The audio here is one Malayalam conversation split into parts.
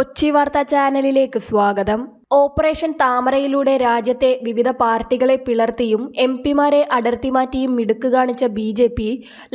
കൊച്ചി വാർത്താ ചാനലിലേക്ക് സ്വാഗതം. ഓപ്പറേഷൻ താമരയിലൂടെ രാജ്യത്തെ വിവിധ പാർട്ടികളെ പിളർത്തിയും എംപിമാരെ അടർത്തി മാറ്റിയും മിടുക്ക് കാണിച്ച ബി.ജെ.പി.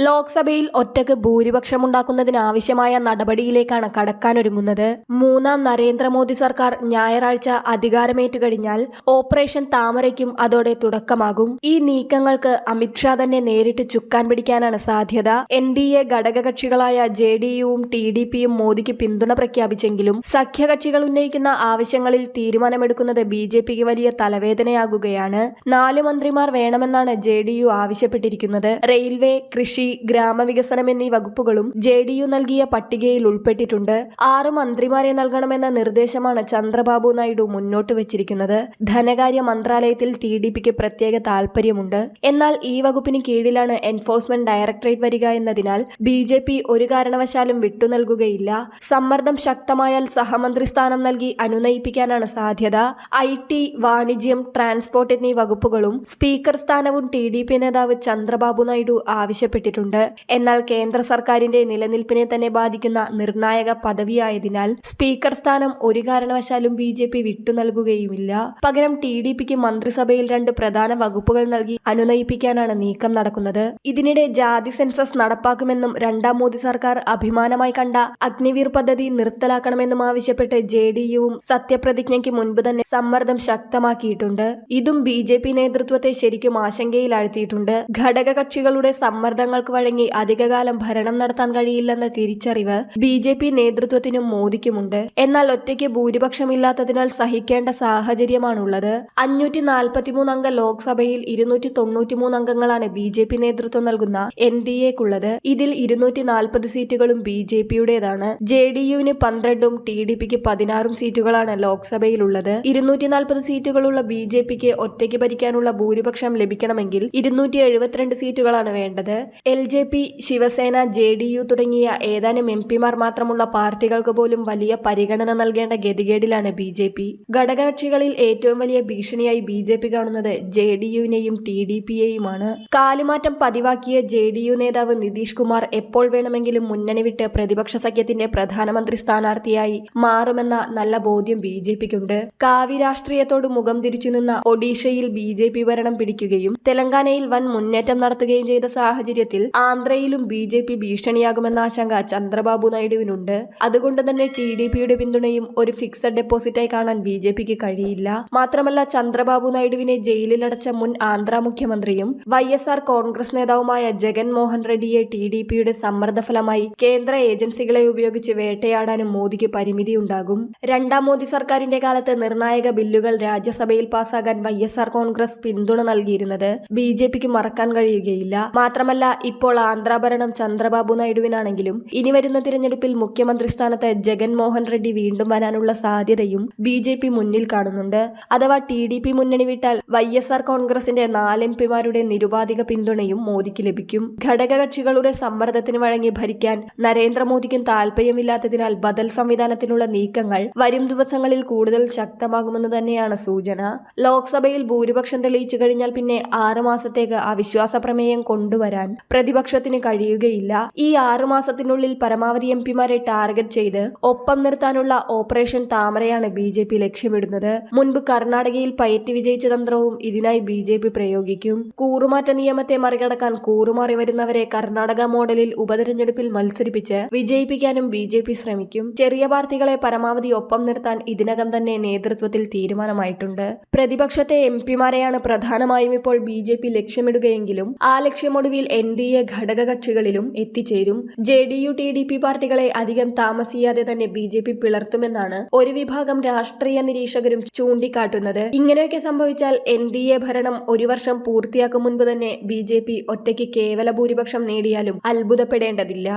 ലോക്സഭയിൽ ഒറ്റക്ക് ഭൂരിപക്ഷമുണ്ടാക്കുന്നതിനാവശ്യമായ നടപടിയിലേക്കാണ് കടക്കാനൊരുങ്ങുന്നത്. മൂന്നാം നരേന്ദ്രമോദി സർക്കാർ ഞായറാഴ്ച അധികാരമേറ്റുകഴിഞ്ഞാൽ ഓപ്പറേഷൻ താമരയ്ക്കും അതോടെ തുടക്കമാകും. ഈ നീക്കങ്ങൾക്ക് അമിത്ഷാ തന്നെ നേരിട്ട് ചുക്കാൻ പിടിക്കാനാണ് സാധ്യത. NDA ഘടകകക്ഷികളായ JDUവും TDPയും മോദിക്ക് പിന്തുണ പ്രഖ്യാപിച്ചെങ്കിലും സഖ്യകക്ഷികൾ ഉന്നയിക്കുന്ന ആവശ്യങ്ങളിൽ തീരുമാനമെടുക്കുന്നത് BJPക്ക് വലിയ തലവേദനയാകുകയാണ്. 4 മന്ത്രിമാർ വേണമെന്നാണ് JDU ആവശ്യപ്പെട്ടിരിക്കുന്നത്. റെയിൽവേ, കൃഷി, ഗ്രാമവികസനം എന്നീ വകുപ്പുകളും JDU നൽകിയ പട്ടികയിൽ ഉൾപ്പെട്ടിട്ടുണ്ട്. 6 മന്ത്രിമാരെ നൽകണമെന്ന നിർദ്ദേശമാണ് ചന്ദ്രബാബു നായിഡു മുന്നോട്ട് വെച്ചിരിക്കുന്നത്. ധനകാര്യ മന്ത്രാലയത്തിൽ TDPക്ക് പ്രത്യേക താൽപര്യമുണ്ട്. എന്നാൽ ഈ വകുപ്പിന് കീഴിലാണ് എൻഫോഴ്സ്മെന്റ് ഡയറക്ടറേറ്റ് വരിക എന്നതിനാൽ BJP ഒരു കാരണവശാലും വിട്ടുനൽകുകയില്ല. സമ്മർദ്ദം ശക്തമായാൽ സഹമന്ത്രി സ്ഥാനം നൽകി അനുനയിപ്പിക്കാനാണ് സാധ്യത. IT, വാണിജ്യം, ട്രാൻസ്പോർട്ട് എന്നീ വകുപ്പുകളും സ്പീക്കർ സ്ഥാനവും TDP നേതാവ് ചന്ദ്രബാബു നായിഡു ആവശ്യപ്പെട്ടിട്ടുണ്ട്. എന്നാൽ കേന്ദ്ര സർക്കാരിന്റെ നിലനിൽപ്പിനെ തന്നെ ബാധിക്കുന്ന നിർണായക പദവിയായതിനാൽ സ്പീക്കർ സ്ഥാനം ഒരു കാരണവശാലും BJP വിട്ടുനൽകുകയുമില്ല. പകരം TDPക്ക് മന്ത്രിസഭയിൽ 2 പ്രധാന വകുപ്പുകൾ നൽകി അനുനയിപ്പിക്കാനാണ് നീക്കം നടക്കുന്നത്. ഇതിനിടെ ജാതി സെൻസസ് നടപ്പാക്കുമെന്നും 2ാം മോദി സർക്കാർ അഭിമാനമായി കണ്ട അഗ്നിവീർ പദ്ധതി നിർത്തലാക്കണമെന്നും ആവശ്യപ്പെട്ട് JDUവും സത്യപ്രതിജ്ഞയ്ക്ക് മുൻപ് തന്നെ സമ്മർദ്ദം ശക്തമാക്കിയിട്ടുണ്ട്. ഇതും BJP നേതൃത്വത്തെ ശരിക്കും ആശങ്കയിലാഴ്ത്തിയിട്ടുണ്ട്. ഘടകകക്ഷികളുടെ സമ്മർദ്ദങ്ങൾക്ക് വഴങ്ങി അധികകാലം ഭരണം നടത്താൻ കഴിയില്ലെന്ന തിരിച്ചറിവ് BJP നേതൃത്വത്തിനും മോദിക്കുമുണ്ട്. എന്നാൽ ഒറ്റയ്ക്ക് ഭൂരിപക്ഷമില്ലാത്തതിനാൽ സഹിക്കേണ്ട സാഹചര്യമാണുള്ളത്. 543 അംഗ ലോക്സഭയിൽ 293 അംഗങ്ങളാണ് BJP നേതൃത്വം നൽകുന്ന NDAക്കുള്ളത്. ഇതിൽ 240 സീറ്റുകളും BJPയുടേതാണ്. JDUവിന് 12ഉം TDPക്ക് 16 സീറ്റുകളാണ് ലോക്സഭയിലുള്ളത്. 240 സീറ്റുകളുള്ള BJPക്ക് ഒറ്റയ്ക്ക് ഭരിക്കാനുള്ള ഭൂരിപക്ഷം ലഭിക്കണമെങ്കിൽ 272 സീറ്റുകളാണ് വേണ്ടത്. LJP, ശിവസേന, JDU തുടങ്ങിയ ഏതാനും MPമാർ മാത്രമുള്ള പാർട്ടികൾക്ക് പോലും വലിയ പരിഗണന നൽകേണ്ട ഗതികേടിലാണ് BJP. ഘടകകക്ഷികളിൽ ഏറ്റവും വലിയ ഭീഷണിയായി BJP കാണുന്നത് JDUവിനെയും TDPയെയുമാണ്. കാലുമാറ്റം പതിവാക്കിയ JDU നേതാവ് നിതീഷ് കുമാർ എപ്പോൾ വേണമെങ്കിലും മുന്നണി വിട്ട് പ്രതിപക്ഷ സഖ്യത്തിന്റെ പ്രധാനമന്ത്രി സ്ഥാനാർത്ഥിയായി മാറുമെന്ന നല്ല ബോധ്യം BJPക്കുണ്ട്. കാവി രാഷ്ട്രീയത്തോട് മുഖം തിരിച്ചു നിന്ന ഒഡീഷയിൽ BJP ഭരണം പിടിക്കുകയും തെലങ്കാനയിൽ വൻ മുന്നേറ്റം നടത്തുകയും ചെയ്ത സാഹചര്യത്തിൽ ആന്ധ്രയിലും BJP ഭീഷണിയാകുമെന്ന ആശങ്ക ചന്ദ്രബാബു നായിഡുവിനുണ്ട്. അതുകൊണ്ട് തന്നെ TDPയുടെ പിന്തുണയും ഒരു ഫിക്സഡ് ഡെപ്പോസിറ്റായി കാണാൻ BJPക്ക് കഴിയില്ല. മാത്രമല്ല ചന്ദ്രബാബു നായിഡുവിനെ ജയിലിലടച്ച മുൻ ആന്ധ്ര മുഖ്യമന്ത്രിയും YSR കോൺഗ്രസ് നേതാവുമായ ജഗൻ മോഹൻ റെഡ്ഡിയെ TDPയുടെ സമ്മർദ്ദഫലമായി കേന്ദ്ര ഏജൻസികളെ ഉപയോഗിച്ച് വേട്ടയാടാനും മോദിക്ക് പരിമിതിയുണ്ടാകും. 2ാം മോദി സർക്കാരിന്റെ കാലത്ത് നിർണായക ബില്ലുകൾ രാജ്യസഭയിൽ പാസ്സാകാൻ YSR കോൺഗ്രസ് പിന്തുണ നൽകിയിരുന്നത് BJPക്ക് മറക്കാൻ കഴിയുകയില്ല. മാത്രമല്ല ഇപ്പോൾ ആന്ധ്രാഭരണം ചന്ദ്രബാബു നായിഡുവിനാണെങ്കിലും ഇനി വരുന്ന തിരഞ്ഞെടുപ്പിൽ മുഖ്യമന്ത്രി സ്ഥാനത്ത് ജഗൻ മോഹൻ റെഡ്ഡി വീണ്ടും വരാനുള്ള സാധ്യതയും BJP മുന്നിൽ കാണുന്നുണ്ട്. അഥവാ TDP മുന്നണി വിട്ടാൽ YSR കോൺഗ്രസിന്റെ 4 MPമാരുടെ നിരുപാധിക പിന്തുണയും മോദിക്ക് ലഭിക്കും. ഘടകകക്ഷികളുടെ സമ്മർദ്ദത്തിന് വഴങ്ങി ഭരിക്കാൻ നരേന്ദ്രമോദിക്കും താൽപര്യമില്ലാത്തതിനാൽ ബദൽ സംവിധാനത്തിനുള്ള നീക്കങ്ങൾ വരും ദിവസങ്ങളിൽ കൂടുതൽ ശക്തമാകുമെന്ന് തന്നെയാണ് സൂചന. ലോക്സഭയിൽ ഭൂരിപക്ഷം തെളിയിച്ചു കഴിഞ്ഞാൽ പിന്നെ 6 മാസത്തേക്ക് അവിശ്വാസ പ്രമേയം കൊണ്ടുവരാൻ പ്രതിപക്ഷത്തിന് കഴിയുകയില്ല. ഈ 6 മാസത്തിനുള്ളിൽ പരമാവധി MPമാരെ ടാർഗറ്റ് ചെയ്ത് ഒപ്പം നിർത്താനുള്ള ഓപ്പറേഷൻ താമരയാണ് BJP ലക്ഷ്യമിടുന്നത്. മുൻപ് കർണാടകയിൽ പയറ്റി വിജയിച്ച തന്ത്രവും ഇതിനായി BJP പ്രയോഗിക്കും. കൂറുമാറ്റ നിയമത്തെ മറികടക്കാൻ കൂറുമാറി വരുന്നവരെ കർണാടക മോഡലിൽ ഉപതെരഞ്ഞെടുപ്പിൽ മത്സരിപ്പിച്ച് വിജയിപ്പിക്കാനും BJP ശ്രമിക്കും. ചെറിയ പാർട്ടികളെ പരമാവധി ഒപ്പം നിർത്താൻ ഇതിനകം തന്നെ നേതൃത്വത്തിൽ തീരുമാനമായിട്ടുണ്ട്. പ്രതിപക്ഷത്തെ MPമാരെയാണ് പ്രധാനമായും ഇപ്പോൾ BJP ലക്ഷ്യമിടുകയെങ്കിലും ആ ലക്ഷ്യമൊടുവിൽ NDA ഘടകകക്ഷികളിലും എത്തിച്ചേരും. JDU, TDP പാർട്ടികളെ അധികം താമസിയാതെ തന്നെ BJP പിളർത്തുമെന്നാണ് ഒരു വിഭാഗം രാഷ്ട്രീയ നിരീക്ഷകരും ചൂണ്ടിക്കാട്ടുന്നത്. ഇങ്ങനെയൊക്കെ സംഭവിച്ചാൽ NDA ഭരണം 1 വർഷം പൂർത്തിയാക്കും മുൻപ് തന്നെ BJP ഒറ്റയ്ക്ക് കേവല ഭൂരിപക്ഷം നേടിയാലും അത്ഭുതപ്പെടേണ്ടതില്ല.